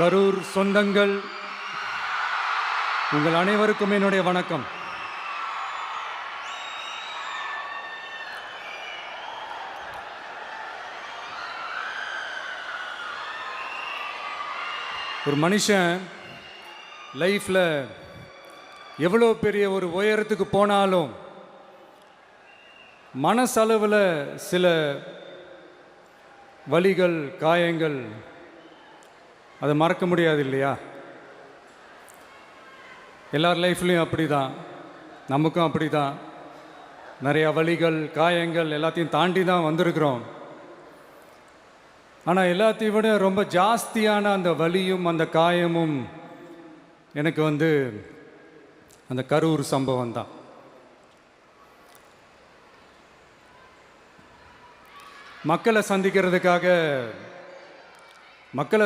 கரூர் சொந்தங்கள், உங்கள் அனைவருக்கும் என்னுடைய வணக்கம். ஒரு மனுஷன் லைஃப்பில் எவ்வளோ பெரிய ஒரு உயரத்துக்கு போனாலும் மனசளவில் சில வலிகள், காயங்கள் அதை மறக்க முடியாது இல்லையா? எல்லார் லைஃப்லேயும் அப்படி தான், நமக்கும் அப்படி தான். நிறையா வலிகள், காயங்கள் எல்லாத்தையும் தாண்டி தான் வந்திருக்கிறோம். ஆனால் எல்லாத்தையும் விட ரொம்ப ஜாஸ்தியான அந்த வலியும் அந்த காயமும் எனக்கு அந்த கரூர் சம்பவம் தான். மக்களை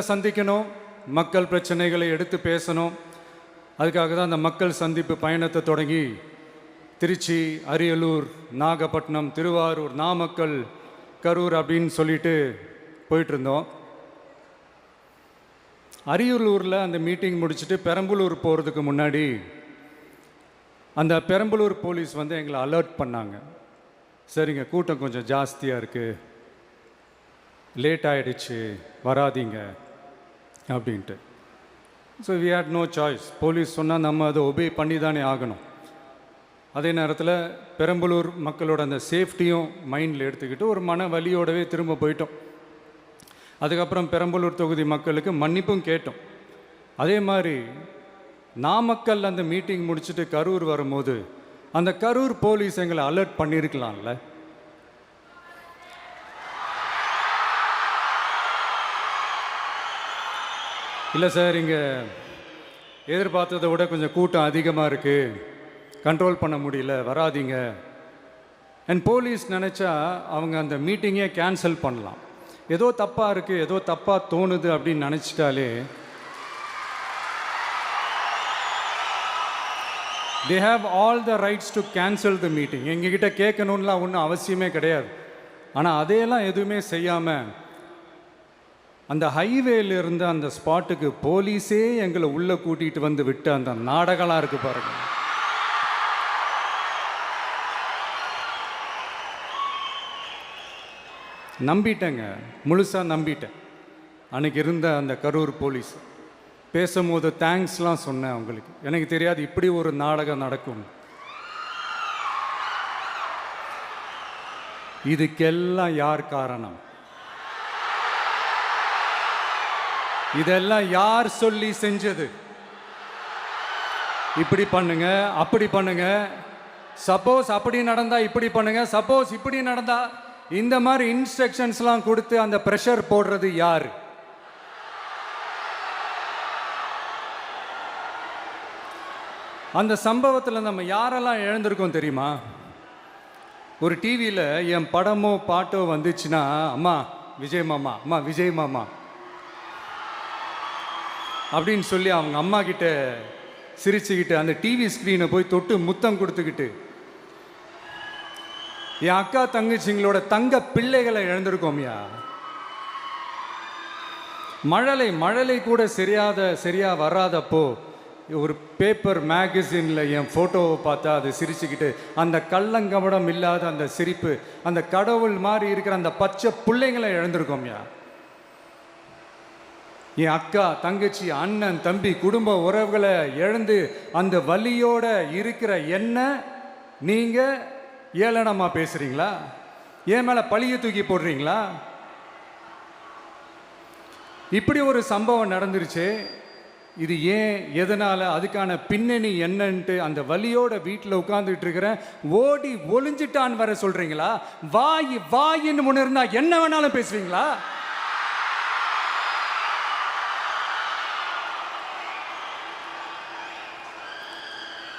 சந்திக்கணும், மக்கள் பிரச்சனைகளை எடுத்து பேசணும். அதுக்காக தான் அந்த மக்கள் சந்திப்பு பயணத்தை தொடங்கி திருச்சி, அரியலூர், நாகப்பட்டினம், திருவாரூர், நாமக்கல், கரூர் அப்படின்னு சொல்லிட்டு போயிட்டுருந்தோம். அரியலூரில் அந்த மீட்டிங் முடிச்சுட்டு பெரம்பலூர் போகிறதுக்கு முன்னாடி அந்த பெரம்பலூர் போலீஸ் எங்களை அலர்ட் பண்ணாங்க. சரிங்க, கூட்டம் கொஞ்சம் ஜாஸ்தியாக இருக்குது, லேட் ஆகிடுச்சு, வராதிங்க அப்படின்ட்டு. So we had no choice. Police சொன்னால் நம்ம அதை ஒபே பண்ணி தானே ஆகணும். அதே நேரத்தில் பெரம்பலூர் மக்களோட அந்த சேஃப்டியும் மைண்டில் எடுத்துக்கிட்டு ஒரு மன வலியோடவே திரும்ப போயிட்டோம். அதுக்கப்புறம் பெரம்பலூர் தொகுதி மக்களுக்கு மன்னிப்பும் கேட்டோம். அதே மாதிரி நாமக்கல் அந்த மீட்டிங் முடிச்சுட்டு கரூர் வரும்போது அந்த கரூர் போலீஸ் எங்களை அலர்ட் பண்ணியிருக்கலாம்ல. இல்லை சார், இங்கே எதிர்பார்த்ததை விட கொஞ்சம் கூட்டம் அதிகமாக இருக்குது, கண்ட்ரோல் பண்ண முடியல, வராதிங்க. அண்ட் போலீஸ் நினச்சா அவங்க அந்த மீட்டிங்கே கேன்சல் பண்ணலாம். ஏதோ தப்பாக இருக்குது, ஏதோ தப்பாக தோணுது அப்படின்னு நினச்சிட்டாலே they have all the rights to cancel the meeting. எங்ககிட்ட கேட்கணும்லாம் ஒன்றும் அவசியமே கிடையாது. ஆனால் அதையெல்லாம் எதுவுமே செய்யாமல் அந்த ஹைவேலிருந்து அந்த ஸ்பாட்டுக்கு போலீஸே எங்களை உள்ளே கூட்டிகிட்டு வந்து விட்டு அந்த நாடகம்லாம் இருக்குது பாருங்க. நம்பிட்டேங்க, முழுசாக நம்பிட்டேன். அன்றைக்கி இருந்த அந்த கரூர் போலீஸ் பேசும்போது தேங்க்ஸ்லாம் சொன்னேன் அவங்களுக்கு. எனக்கு தெரியாது இப்படி ஒரு நாடகம் நடக்கும். இதுக்கெல்லாம் யார் காரணம்? இதெல்லாம் யார் சொல்லி செஞ்சது? இப்படி பண்ணுங்க, அப்படி பண்ணுங்க, சப்போஸ் அப்படி நடந்தா இப்படி பண்ணுங்க, சப்போஸ் இப்படி நடந்தா இந்த மாதிரி இன்ஸ்ட்ரக்ஷன்ஸ்லாம் கொடுத்து அந்த ப்ரெஷர் போடுறது யார்? அந்த சம்பவத்தில் நம்ம யாரெல்லாம் இழந்திருக்கோம் தெரியுமா? ஒரு டிவியில் என் படமோ பாட்டோ வந்துச்சுன்னா, அம்மா விஜய் மாமா, அம்மா விஜய் மாமா அப்படின்னு சொல்லி அவங்க அம்மா கிட்ட சிரிச்சுக்கிட்டு அந்த டிவி ஸ்க்ரீனை போய் தொட்டு முத்தம் கொடுத்துக்கிட்டு என் அக்கா தங்கச்சிங்களோட தங்க பிள்ளைகளை இழந்திருக்கோம்யா. மழலை கூட சரியா வராதப்போ ஒரு பேப்பர் மேகசினில் என் ஃபோட்டோவை பார்த்தா அது சிரிச்சுக்கிட்டு அந்த கள்ளங்கபடம் இல்லாத அந்த சிரிப்பு, அந்த கடவுள் மாதிரி இருக்கிற அந்த பச்சை பிள்ளைங்களை இழந்திருக்கோம்யா. என் அக்கா, தங்கச்சி, அண்ணன், தம்பி, குடும்ப உறவுகளை இழந்து அந்த வலியோட இருக்கிற என்ன நீங்கள் ஏளனமாக பேசுகிறீங்களா? என் மேலே பழியை தூக்கி போடுறீங்களா? இப்படி ஒரு சம்பவம் நடந்துருச்சு. இது ஏன், எதனால், அதுக்கான பின்னணி என்னன்ட்டு அந்த வலியோட வீட்டில் உட்காந்துட்டு இருக்கிறேன். ஓடி ஒளிஞ்சிட்டான்னு வர சொல்கிறீங்களா? வாயின்னு முன்ன இருந்தா என்ன வேணாலும் பேசுவீங்களா?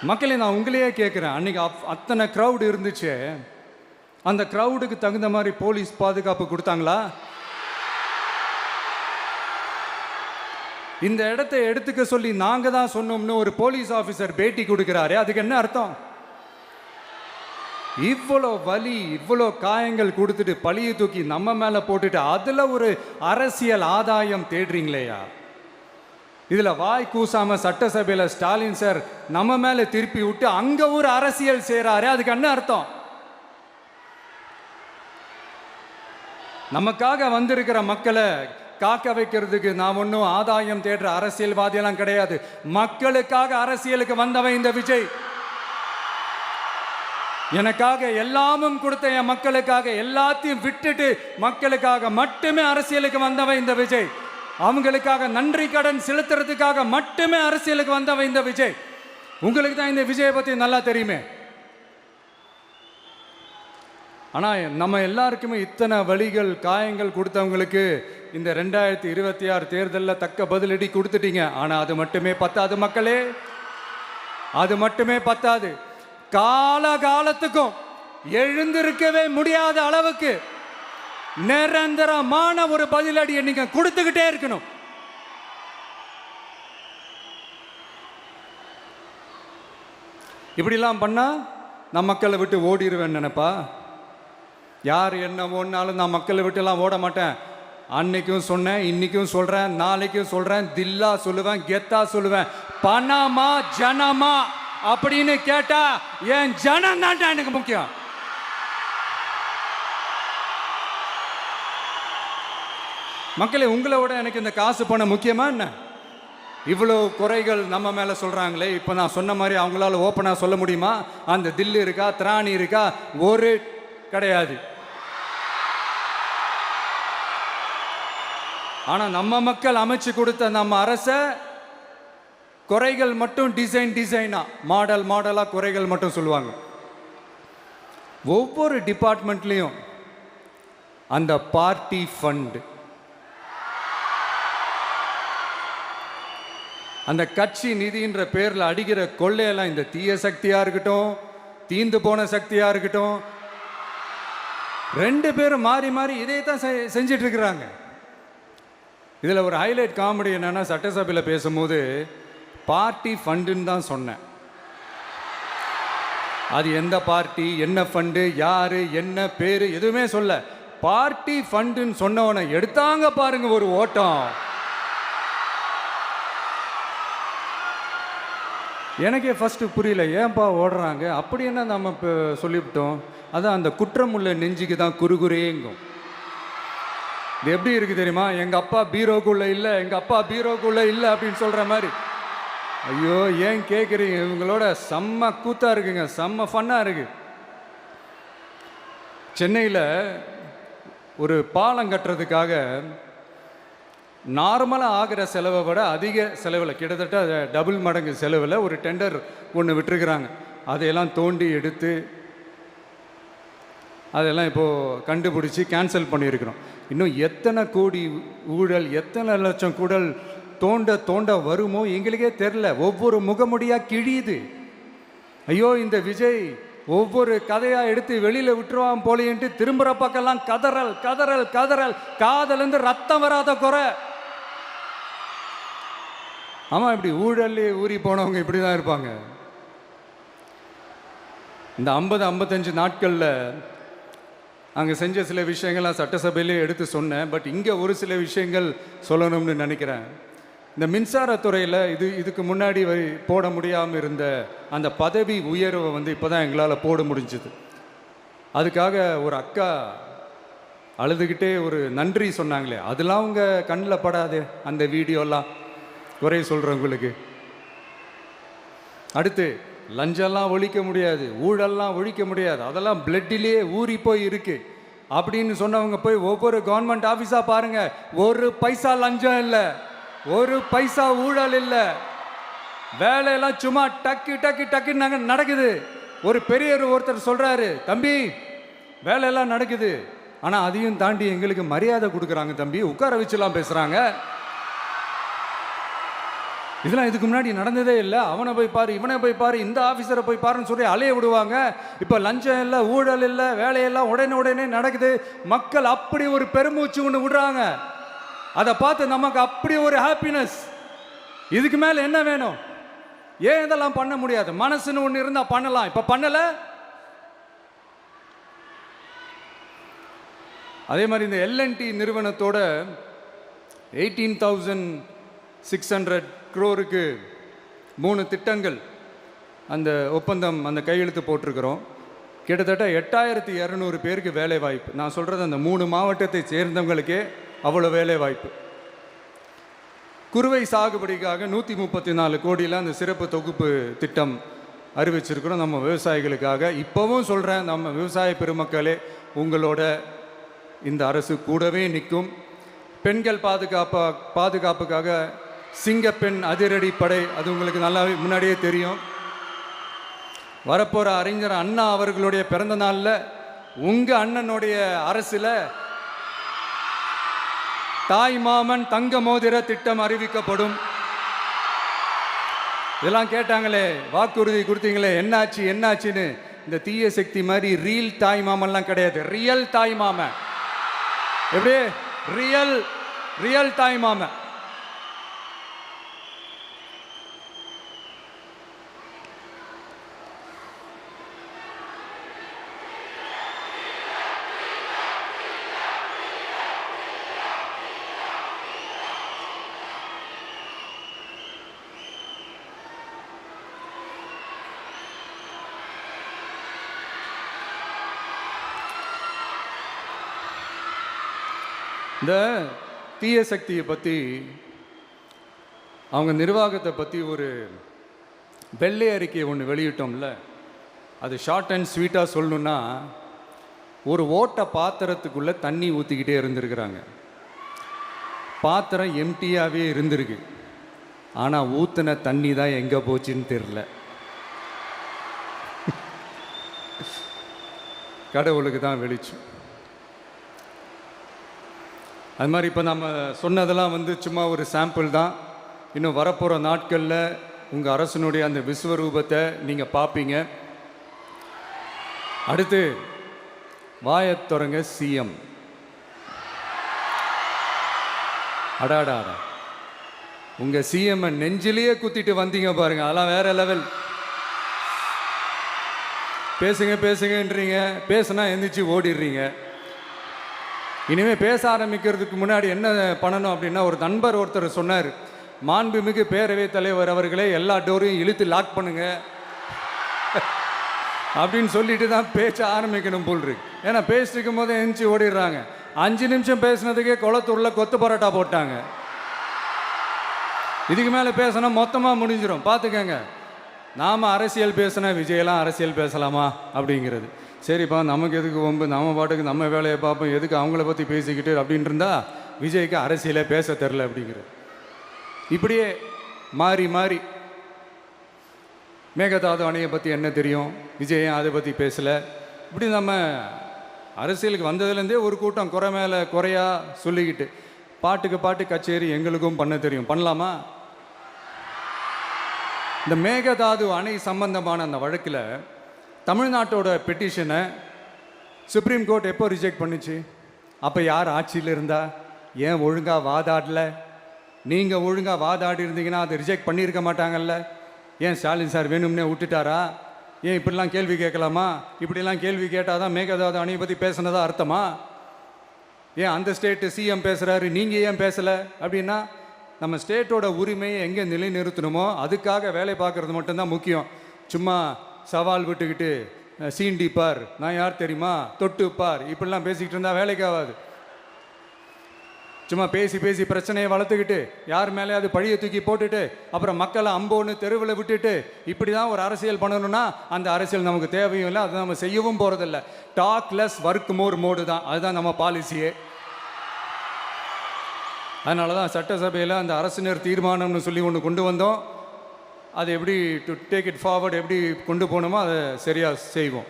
மக்களே, நான் உங்களையே கேட்குறேன். அன்றைக்கி அத்தனை க்ரௌடு இருந்துச்சு, அந்த க்ரௌடுக்கு தகுந்த மாதிரி போலீஸ் பாதுகாப்பு கொடுத்தாங்களா? இந்த இடத்தை எடுத்துக்க சொல்லி நாங்கள் தான் சொன்னோம்னு ஒரு போலீஸ் ஆஃபீஸர் பேட்டி கொடுக்குறாரு. அதுக்கு என்ன அர்த்தம்? இவ்வளோ வலி, இவ்வளோ காயங்கள் கொடுத்துட்டு பழியை தூக்கி நம்ம மேலே போட்டுட்டு அதில் ஒரு அரசியல் ஆதாயம் தேடுறீங்களேயா? இதில் வாய் கூசாமல் சட்டசபையில் ஸ்டாலின் சார் நம்ம மேலே திருப்பி விட்டு அங்கே ஒரு அரசியல் செய்கிறாரு. அதுக்கு என்ன அர்த்தம்? நமக்காக வந்திருக்கிற மக்களை காக்க வைக்கிறதுக்கு நான் ஒன்றும் ஆதாயம் தேடுற அரசியல்வாதியெல்லாம் கிடையாது. மக்களுக்காக அரசியலுக்கு வந்தவன் இந்த விஜய். எனக்காக எல்லாமும் கொடுத்த என் மக்களுக்காக எல்லாத்தையும் விட்டுட்டு மக்களுக்காக மட்டுமே அரசியலுக்கு வந்தவன் இந்த விஜய். அவங்களுக்காக நன்றி கடன் செலுத்துறதுக்காக மட்டுமே அரசியலுக்கு வந்தவன் இந்த விஜய். உங்களுக்கு தான் இந்த விஜயை பற்றி நல்லா தெரியுமே. ஆனால் நம்ம எல்லாருக்குமே இத்தனை வலிகள் காயங்கள் கொடுத்தவங்களுக்கு இந்த 2026 தேர்தலில் தக்க பதிலடி கொடுத்துட்டீங்க. ஆனால் அது மட்டுமே பத்தாது மக்களே, அது மட்டுமே பத்தாது. காலகாலத்துக்கும் எழுந்திருக்கவே முடியாத அளவுக்கு நிரந்தரமான ஒரு பதிலடியை நீங்க கொடுத்துக்கிட்டே இருக்கணும். இப்படிலாம் பண்ணா நான் மக்களை விட்டு ஓடிடுவேன் நினைப்பா? யார் என்ன ஓடினாலும் நான் மக்களை விட்டு எல்லாம் ஓட மாட்டேன். அன்னைக்கும் சொன்னேன், இன்னைக்கும் சொல்றேன், நாளைக்கும் சொல்றேன், தில்லா சொல்லுவேன், கெத்தா சொல்லுவேன். பணமா ஜனமா அப்படின்னு கேட்டா என் ஜனம் தான் எனக்கு முக்கியம். மக்களே, உங்களை விட எனக்கு இந்த காசு பணம் முக்கியமா என்ன? இவ்வளோ குறைகள் நம்ம மேலே சொல்கிறாங்களே, இப்போ நான் சொன்ன மாதிரி அவங்களால ஓப்பனாக சொல்ல முடியுமா? அந்த தில்லு இருக்கா, திராணி இருக்கா? ஒரு கிடையாது. ஆனால் நம்ம மக்கள் அமைச்சு கொடுத்த நம்ம அரசை குறைகள் மட்டும் டிசைனா மாடலாக குறைகள் மட்டும் சொல்லுவாங்க. ஒவ்வொரு டிபார்ட்மெண்ட்லேயும் அந்த பார்ட்டி ஃபண்ட், அந்த கட்சி நிதின்ற பேரில் அடிக்கிற கொள்ளையெல்லாம் இந்த தீய சக்தியாக இருக்கட்டும், தீந்து போன சக்தியாக இருக்கட்டும், ரெண்டு பேரும் மாறி மாறி இதே தான் செஞ்சிட்டு இருக்கிறாங்க. இதில் ஒரு ஹைலைட் காமெடி என்னன்னா, சட்டசபையில் பேசும்போது பார்ட்டி ஃபண்டுன்னு தான் சொன்னேன். அது எந்த பார்ட்டி, என்ன ஃபண்டு, யாரு, என்ன பேரு எதுவுமே சொல்ல. பார்ட்டி ஃபண்டுன்னு சொன்னவனை எடுத்தாங்க பாருங்க ஒரு ஓட்டம். எனக்கே ஃபஸ்ட்டு புரியல, ஏன்பா ஓடுறாங்க? அப்படி என்ன நம்ம இப்போ சொல்லிவிட்டோம்? அதான் அந்த குற்றம் உள்ள நெஞ்சுக்கு தான் குறுகுறேங்கும். இது எப்படி இருக்குது தெரியுமா? எங்கள் அப்பா பீரோக்குள்ளே இல்லை, எங்கள் அப்பா பீரோக்குள்ளே இல்லை அப்படின்னு சொல்கிற மாதிரி. ஐயோ, ஏன் கேட்குறீங்க? இவங்களோட செம்ம கூத்தாக இருக்குங்க, செம்ம ஃபன்னாக இருக்குது. சென்னையில் ஒரு பாலம் கட்டுறதுக்காக நார்மலாக ஆகிற செலவை விட அதிக செலவில், கிட்டத்தட்ட டபுள் மடங்கு செலவில் ஒரு டெண்டர் ஒன்று விட்டுருக்குறாங்க. அதையெல்லாம் தோண்டி எடுத்து அதெல்லாம் இப்போது கண்டுபிடிச்சி கேன்சல் பண்ணியிருக்கிறோம். இன்னும் எத்தனை கோடி ஊழல், எத்தனை லட்சம் கூடல் தோண்ட வருமோ எங்களுக்கே தெரில. ஒவ்வொரு முகமுடியாக கிழியுது. ஐயோ, இந்த விஜய் ஒவ்வொரு கதையாக எடுத்து வெளியில் விட்டுருவான் போலேன்ட்டு திரும்புகிற பக்கம்லாம் கதறல் கதறல் கதறல், காதலேருந்து ரத்தம் வராத குறை. ஆமாம், இப்படி ஊழல்லே ஊறி போனவங்க இப்படி தான் இருப்பாங்க. இந்த 50-55 நாட்களில் அங்கே செஞ்ச சில விஷயங்கள்லாம் சட்டசபையிலே எடுத்து சொன்னேன். பட் இங்கே ஒரு சில விஷயங்கள் சொல்லணும்னு நினைக்கிறேன். இந்த மின்சாரத்துறையில் இதுக்கு முன்னாடி போட முடியாமல் இருந்த அந்த பதவி உயர்வை இப்போ தான் எங்களால் போட முடிஞ்சுது. அதுக்காக ஒரு அக்கா அழுதுகிட்டே ஒரு நன்றி சொன்னாங்களே, அதெல்லாம் அவங்க கண்ணில் படாதே அந்த வீடியோலாம், குறை சொல்கிறவங்களுக்கு. அடுத்து லஞ்சம்லாம் ஒழிக்க முடியாது, ஊழல்லாம் ஒழிக்க முடியாது, அதெல்லாம் பிளட்டிலே ஊறி போய் இருக்கு அப்படின்னு சொன்னவங்க போய் ஒவ்வொரு கவர்மெண்ட் ஆஃபீஸாக பாருங்க, ஒரு பைசா லஞ்சம் இல்லை, ஒரு பைசா ஊழல் இல்லை, வேலையெல்லாம் சும்மா டக்கு டக்கு டக்குன்னு நடக்குது. ஒரு பெரியவர் ஒருத்தர் சொல்றாரு, தம்பி வேலையெல்லாம் நடக்குது, ஆனால் அதையும் தாண்டி எங்களுக்கு மரியாதை கொடுக்குறாங்க தம்பி, உட்கார வச்சுலாம் பேசுகிறாங்க. இதெல்லாம் இதுக்கு முன்னாடி நடந்ததே இல்லை. அவனை போய் பாரு, இவனை போய் பாரு, இந்த ஆஃபீஸரை போய் பாருன்னு சொல்லி அலைய விடுவாங்க. இப்போ லஞ்சம் இல்லை, ஊழல் இல்லை, வேலையெல்லாம் உடனே நடக்குது. மக்கள் அப்படி ஒரு பெருமூச்சு ஒன்று விடுறாங்க. அதை பார்த்து நமக்கு அப்படி ஒரு ஹாப்பினஸ். இதுக்கு மேலே என்ன வேணும்? ஏன் இதெல்லாம் பண்ண முடியாது? மனசுன்னு ஒன்று இருந்தால் பண்ணலாம். இப்போ பண்ணலை. அதே மாதிரி இந்த L&T நிறுவனத்தோட 18,000 600 crore-க்கு 3 திட்டங்கள் அந்த ஒப்பந்தம் அந்த கையெழுத்து போட்டிருக்கிறோம். கிட்டத்தட்ட 8200 பேருக்கு வேலை வாய்ப்பு. நான் சொல்கிறது அந்த 3 மாவட்டத்தை சேர்ந்தவங்களுக்கே அவ்வளோ வேலை வாய்ப்பு. குறுவை சாகுபடிக்காக 134 கோடியில் அந்த சிறப்பு தொகுப்பு திட்டம் அறிவிச்சிருக்கிறோம் நம்ம விவசாயிகளுக்காக. இப்போவும் சொல்கிறேன், நம்ம விவசாய பெருமக்களே, உங்களோட இந்த அரசு கூடவே நிற்கும். பெண்கள் பாதுகாப்புக்காக சிங்கப்பெண் அதிரடி படை, அது உங்களுக்கு நல்லா முன்னாடியே தெரியும். வரப்போகிற அறிஞர் அண்ணா அவர்களுடைய பிறந்த நாளில் உங்கள் அண்ணனுடைய அரசில் தாய் மாமன் தங்க மோதிர திட்டம் அறிவிக்கப்படும். இதெல்லாம் கேட்டாங்களே, வாக்குறுதி கொடுத்தீங்களே, என்னாச்சு என்னாச்சுன்னு. இந்த தீய சக்தி மாதிரி ரீல் தாய் மாமன்லாம் கிடையாது, ரியல் தாய் மாமன். எப்படி ரியல் தாய் மாமன். இந்த தீய சக்தியை பற்றி, அவங்க நிர்வாகத்தை பற்றி ஒரு வெள்ளை அறிக்கையை ஒன்று வெளியிட்டோம்ல, அது ஷார்ட் அண்ட் ஸ்வீட்டாக சொல்லணுன்னா, ஒரு ஓட்டை பாத்திரத்துக்குள்ளே தண்ணி ஊற்றிக்கிட்டே இருந்திருக்கிறாங்க. பாத்திரம் எம்டியாகவே இருந்திருக்கு, ஆனால் ஊற்றின தண்ணி தான் எங்கே போச்சுன்னு தெரில. கடவுளுக்கு தான் வெளிச்சம். அது மாதிரி இப்போ நம்ம சொன்னதெல்லாம் சும்மா ஒரு சாம்பிள் தான். இன்னும் வரப்போகிற நாட்களில் உங்கள் அரசனுடைய அந்த விஸ்வரூபத்தை நீங்கள் பார்ப்பீங்க. அடுத்து வாயத்தொடங்க சிஎம். அடாடா, உங்கள் சிஎம்ஐ நெஞ்சிலேயே குத்திட்டு வந்தீங்க பாருங்க, அதெல்லாம் வேற லெவல். பேசுங்கன்றீங்க, பேசுனா எந்திரிச்சு ஓடிடுறீங்க. இனிமேல் பேச ஆரம்பிக்கிறதுக்கு முன்னாடி என்ன பண்ணணும் அப்படின்னா, ஒரு நண்பர் ஒருத்தர் சொன்னார், மாண்புமிகு பேரவைத் தலைவர் அவர்களே, எல்லா டோரையும் இழுத்து லாக் பண்ணுங்க அப்படின்னு சொல்லிட்டு தான் பேச்ச ஆரம்பிக்கணும் போல் இருக்கு. ஏன்னா பேசிட்டு இருக்கும் போதே எந்திரிச்சு ஓடிடுறாங்க. 5 நிமிஷம் பேசினதுக்கே குளத்தூரில் கொத்து பரோட்டா போட்டாங்க. இதுக்கு மேலே பேசினா மொத்தமாக முடிஞ்சிடும், பார்த்துக்கங்க. நாம் அரசியல் பேசினா விஜயெல்லாம் அரசியல் பேசலாமா அப்படிங்கிறது. சரிப்பா, நமக்கு எதுக்கு வம்பு, நம்ம பாட்டுக்கு நம்ம வேலையை பார்ப்போம், எதுக்கு அவங்கள பற்றி பேசிக்கிட்டு அப்படின்னு இருந்தால் விஜய்க்கு அரசியலே பேச தெரில அப்படிங்கிறது. இப்படியே மாறி மாறி மேகதாது அணையை பற்றி என்ன தெரியும், விஜயம் அதை பற்றி பேசலை. இப்படி நம்ம அரசியலுக்கு வந்ததுலேருந்தே ஒரு கூட்டம் குறை மேலே குறையா சொல்லிக்கிட்டு, பாட்டுக்கு பாட்டு கச்சேரி எங்களுக்கும் பண்ண தெரியும், பண்ணலாமா? இந்த மேகதாது அணை சம்பந்தமான அந்த வழக்கில் தமிழ்நாட்டோட பெட்டிஷனை சுப்ரீம் கோர்ட் எப்போ ரிஜெக்ட் பண்ணிச்சு? அப்போ யார் ஆட்சியில் இருந்தா? ஏன் ஒழுங்காக வாதாடல? நீங்கள் ஒழுங்காக வாதாடி இருந்தீங்கன்னா அதை ரிஜெக்ட் பண்ணியிருக்க மாட்டாங்கல்ல. ஏன் ஸ்டாலின் சார் வேணும்னே விட்டுட்டாரா? ஏன் இப்படிலாம் கேள்வி கேட்கலாமா? இப்படிலாம் கேள்வி கேட்டால் தான் மேகதாது அணையை பற்றி பேசுனதா அர்த்தமா? ஏன் அந்த ஸ்டேட்டு சிஎம் பேசுகிறாரு, நீங்கள் ஏன் பேசலை அப்படின்னா, நம்ம ஸ்டேட்டோட உரிமையை எங்கே நிலைநிறுத்தணுமோ அதுக்காக வேலை பார்க்குறது மட்டும்தான் முக்கியம். சும்மா சவால் விட்டுக்கிட்டு சீண்டி பார், நான் யார் தெரியுமா, தொட்டு பார், இப்படிலாம் பேசிக்கிட்டு இருந்தால் வேலைக்கு ஆகாது. சும்மா பேசி பேசி பிரச்சனையை வளர்த்துக்கிட்டு யார் மேலே அது பழியை தூக்கி போட்டுட்டு அப்புறம் மக்களை அம்போன்னு தெருவில் விட்டுட்டு இப்படி தான் ஒரு அரசியல் பண்ணணும்னா அந்த அரசியல் நமக்கு தேவையும் இல்லை, அதை நம்ம செய்யவும் போகிறதில்ல. Talk less work more mode தான், அதுதான் நம்ம பாலிசியே. அதனால தான் சட்டசபையில் அந்த அரசினர் தீர்மானம்னு சொல்லி ஒன்று கொண்டு வந்தோம். அது எப்படி டு டேக் இட் ஃபார்வர்டு, எப்படி கொண்டு போகணுமோ அதை சரியாக செய்வோம்.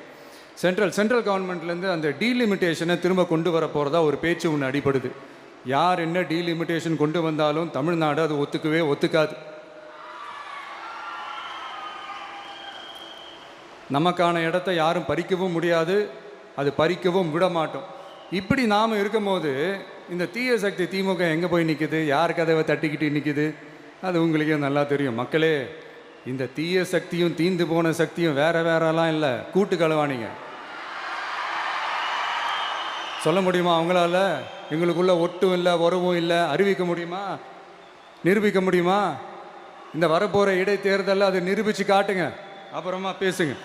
சென்ட்ரல் கவர்மெண்ட்லேருந்து அந்த டீலிமிட்டேஷனை திரும்ப கொண்டு வர போகிறதா ஒரு பேச்சு ஒன்று அடிப்படுது. யார் என்ன டீலிமிட்டேஷன் கொண்டு வந்தாலும் தமிழ்நாடு அது ஒத்துக்காது. நமக்கான இடத்த யாரும் பறிக்கவும் முடியாது, அது பறிக்கவும் விட மாட்டோம். இப்படி நாம் இருக்கும்போது இந்த தீய சக்தி திமுக எங்கே போய் நிற்குது, யார் கதவை தட்டிக்கிட்டு நிற்குது, அது உங்களுக்கே நல்லா தெரியும். மக்களே, இந்த தீய சக்தியும் தீந்து போன சக்தியும் வேறலாம் இல்லை, கூட்டு களவாணிங்க. சொல்ல முடியுமா அவங்களால? எங்களுக்குள்ள ஒட்டும் இல்லை, உறவும் இல்லை, அறிவிக்க முடியுமா? நிரூபிக்க முடியுமா? இந்த வரப்போகிற இடைத்தேர்தலில் அதை நிரூபித்து காட்டுங்க, அப்புறமா பேசுங்க.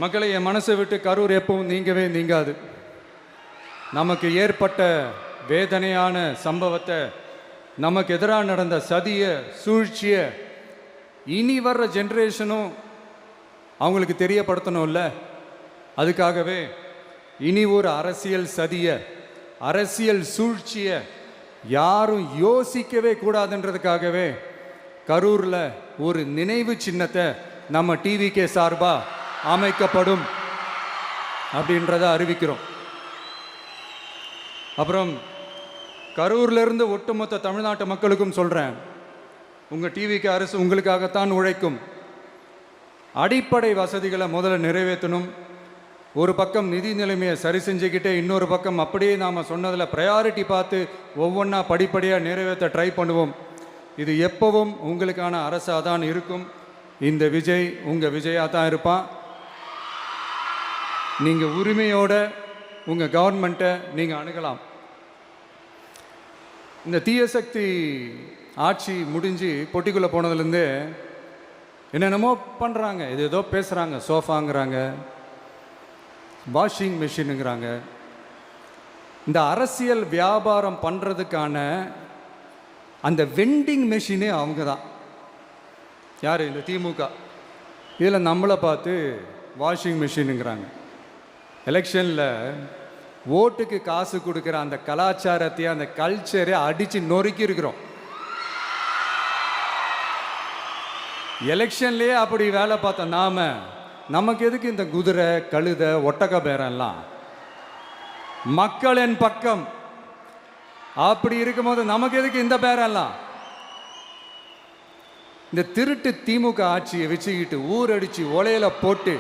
மக்களை, என் மனசை விட்டு கரூர் எப்பவும் நீங்கவே நீங்காது. நமக்கு ஏற்பட்ட வேதனையான சம்பவத்தை, நமக்கு எதிராக நடந்த சதிய சூழ்ச்சியை இனி வர்ற ஜென்ரேஷனும் அவங்களுக்கு தெரியப்படுத்தணும்ல. அதுக்காகவே இனி ஒரு அரசியல் சதிய, அரசியல் சூழ்ச்சியை யாரும் யோசிக்கவே கூடாதுன்றதுக்காகவே கரூரில் ஒரு நினைவு சின்னத்தை நம்ம டிவிகே சார்பாக அமைக்கப்படும் அப்படின்றத அறிவிக்கிறோம். அப்புறம் கரூர்லேருந்து ஒட்டுமொத்த தமிழ்நாட்டு மக்களுக்கும் சொல்கிறேன், உங்கள் டிவிகே அரசு உங்களுக்காகத்தான் உழைக்கும். அடிப்படை வசதிகளை முதல்ல நிறைவேற்றணும். ஒரு பக்கம் நிதி நிலைமையை சரி செஞ்சுக்கிட்டே, இன்னொரு பக்கம் அப்படியே நாம் சொன்னதில் ப்ரையாரிட்டி பார்த்து ஒவ்வொன்றா படிப்படியாக நிறைவேற்ற ட்ரை பண்ணுவோம். இது எப்பவும் உங்களுக்கான அரசாக தான் இருக்கும். இந்த விஜய் உங்கள் விஜயாக தான் இருப்பான். நீங்கள் உரிமையோட உங்கள் கவர்மெண்ட்டை நீங்கள் அணுகலாம். இந்த தீய சக்தி ஆட்சி முடிஞ்சு பொட்டிக்குள்ளே போனதுலேருந்து என்னென்னமோ பண்ணுறாங்க, இது ஏதோ பேசுகிறாங்க, சோஃபாங்கிறாங்க, வாஷிங் மிஷினுங்கிறாங்க. இந்த அரசியல் வியாபாரம் பண்ணுறதுக்கான அந்த வெண்டிங் மெஷினே அவங்க தான். யார்? இந்த திமுக. இதில் நம்மளை பார்த்து வாஷிங் மிஷினுங்கிறாங்க. எலெக்ஷனில் ஓட்டுக்கு காசு கொடுக்குற அந்த கலாச்சாரத்தையே, அந்த கல்ச்சரை அடித்து நொறுக்கி இருக்கிறோம். எலெக்ஷன்லேயே அப்படி வேலை பார்த்த நமக்கு எதுக்கு இந்த குதிரை, கழுதை, ஒட்டக பேரெல்லாம்? மக்களின் பக்கம். அப்படி இருக்கும்போது நமக்கு எதுக்கு இந்த பேரெல்லாம்? இந்த திருட்டு திமுக ஆட்சியை வச்சுக்கிட்டு ஊரடிச்சு ஒலையில போட்டு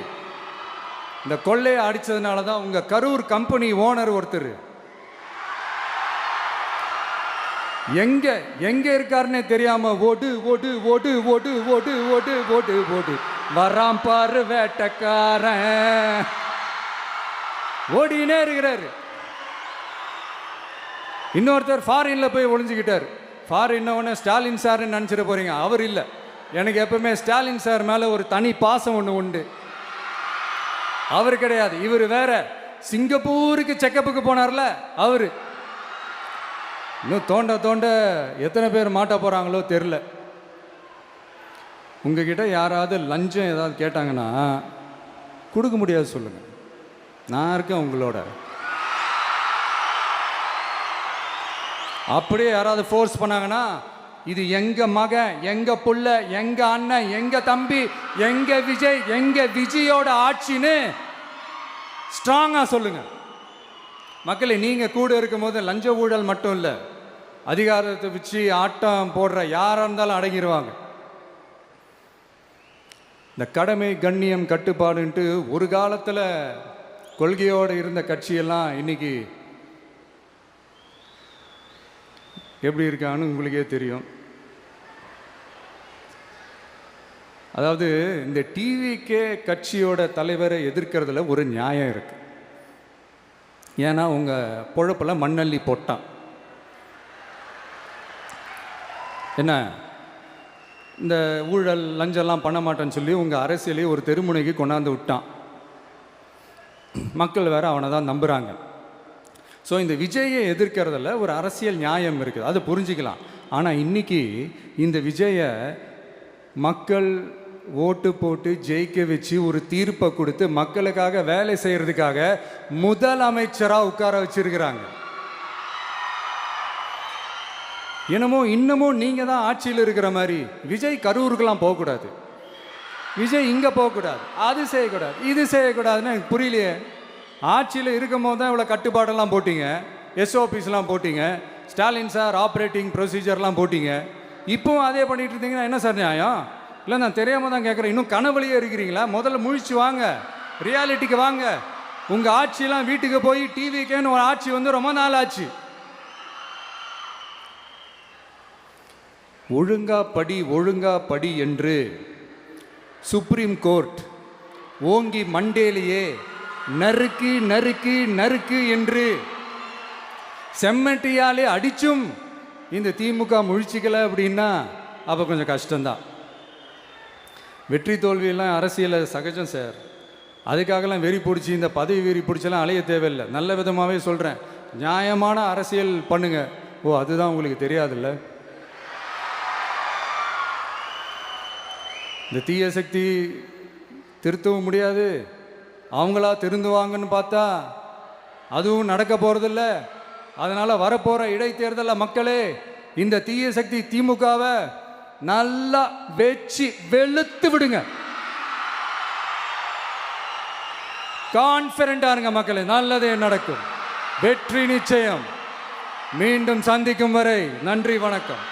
இந்த கொள்ளையை அடித்ததுனால தான் உங்கள் கரூர் கம்பெனி ஓனர் ஒருத்தர் எங்கே இருக்காருன்னே தெரியாமல் ஓடு ஓடு ஓடு ஓடு ஓடு ஓடு ஓடு ஓடு வராம் பாரு வேட்டக்காரன் ஓடினே இருக்கிறாரு. இன்னொருத்தர் ஃபாரின்ல போய் ஒளிஞ்சுக்கிட்டார். ஃபாரின் ஸ்டாலின் சார்ன்னு நினச்சிட போறீங்க. அவர் இல்லை. எனக்கு எப்பவுமே ஸ்டாலின் சார் மேலே ஒரு தனி பாசம் ஒன்று உண்டு. அவர் கிடையாது, இவர் வேற. சிங்கப்பூருக்கு செக்கப்புக்கு போனார்ல அவர். இன்னும் தோண்ட எத்தனை பேர் மாட்ட போகிறாங்களோ தெரில. உங்ககிட்ட யாராவது லஞ்சம் ஏதாவது கேட்டாங்கன்னா கொடுக்க முடியாது சொல்லுங்கள், நான் இருக்கேன் உங்களோட. அப்படியே யாராவது ஃபோர்ஸ் பண்ணாங்கன்னா, இது எங்க மகன், எங்க புள்ள, எங்க அண்ணன், எங்க தம்பி, எங்க விஜய், எங்க விஜயோட ஆட்சின்னு ஸ்ட்ராங்கா சொல்லுங்க. மக்களை, நீங்க கூட இருக்கும் போது லஞ்ச ஊழல் மட்டும் இல்லை, அதிகாரத்தை வச்சு ஆட்டம் போடுற யாரா இருந்தாலும் அடங்கிடுவாங்க. இந்த கடமை, கண்ணியம், கட்டுப்பாடுன்ட்டு ஒரு காலத்தில் கொள்கையோடு இருந்த கட்சியெல்லாம் இன்னைக்கு எப்படி இருக்கான்னு உங்களுக்கே தெரியும். அதாவது இந்த டிவிகே கட்சியோட தலைவரை எதிர்க்கிறதுல ஒரு நியாயம் இருக்கு. ஏன்னா உங்கள் பொழப்பில் மண்ணள்ளி போட்டான். என்ன, இந்த ஊழல் லஞ்சம்லாம் பண்ண மாட்டேன்னு சொல்லி உங்கள் அரசியலையே ஒரு தெருமுனைக்கு கொண்டாந்து விட்டான். மக்கள் வேற அவனை தான் நம்புகிறாங்க. ஸோ இந்த விஜயை எதிர்க்கிறதுல ஒரு அரசியல் நியாயம் இருக்குது, அது புரிஞ்சிக்கலாம். ஆனால் இன்னைக்கு இந்த விஜயை மக்கள் ஓட்டு போட்டு ஜெயிக்க வச்சு ஒரு தீர்ப்பை கொடுத்து மக்களுக்காக வேலை செய்கிறதுக்காக முதலமைச்சராக உட்கார வச்சிருக்கிறாங்க. என்னமோ இன்னமும் நீங்கள் தான் ஆட்சியில் இருக்கிற மாதிரி. விஜய் கரூருக்கெல்லாம் போகக்கூடாது, விஜய் இங்கே போகக்கூடாது, அது செய்யக்கூடாது, இது செய்யக்கூடாதுன்னு எனக்கு புரியலையே. ஆட்சியில் இருக்கும் போது தான் இவ்வளோ கட்டுப்பாடெல்லாம் போட்டிங்க, எஸ்ஓபிஸ்லாம் போட்டிங்க, ஸ்டாலின் சார் ஆப்ரேட்டிங் ப்ரொசீஜர்லாம் போட்டிங்க. இப்போவும் அதே பண்ணிட்டு இருந்தீங்கன்னா என்ன சார் நியாயம்? இல்லை, நான் தெரியாமல் தான் கேட்குறேன். இன்னும் கனவுலையே இருக்கிறீங்களா? முதல்ல முழிச்சு வாங்க, ரியாலிட்டிக்கு வாங்க. உங்கள் ஆட்சியெல்லாம் வீட்டுக்கு போய் டிவிக்கேன்னு ஒரு ஆட்சி வந்து ரொம்ப நாள் ஆச்சு. ஒழுங்கா படி என்று சுப்ரீம் கோர்ட் ஓங்கி மண்டேலியே நறுக்கு நறுக்கு நறுக்கு என்று செம்மட்டியாலே அடிச்சும் இந்த திமுக முழிச்சிக்கலை அப்படின்னா அப்போ கொஞ்சம் கஷ்டம்தான். வெற்றி தோல்வியெல்லாம் அரசியலில் சகஜம் சார். அதுக்காகலாம் வெறி பிடிச்சி இந்த பதவி வெறி பிடிச்செல்லாம் அலைய தேவையில்லை. நல்ல விதமாகவே சொல்கிறேன், நியாயமான அரசியல் பண்ணுங்க. ஓ, அதுதான் உங்களுக்கு தெரியாதுல்ல. இந்த தீய சக்தி திருத்தவும் முடியாது, அவங்களா திருந்துவாங்கன்னு பார்த்தா அதுவும் நடக்க போகிறதில்ல. அதனால் வரப்போகிற இடைத்தேர்தலில் மக்களே, இந்த தீய சக்தி திமுகவை நல்லா வெச்சு வெளுத்து விடுங்க. கான்ஃபிடண்டா இருங்க மக்களே, நல்லதே நடக்கும், வெற்றி நிச்சயம். மீண்டும் சந்திக்கும் வரை நன்றி, வணக்கம்.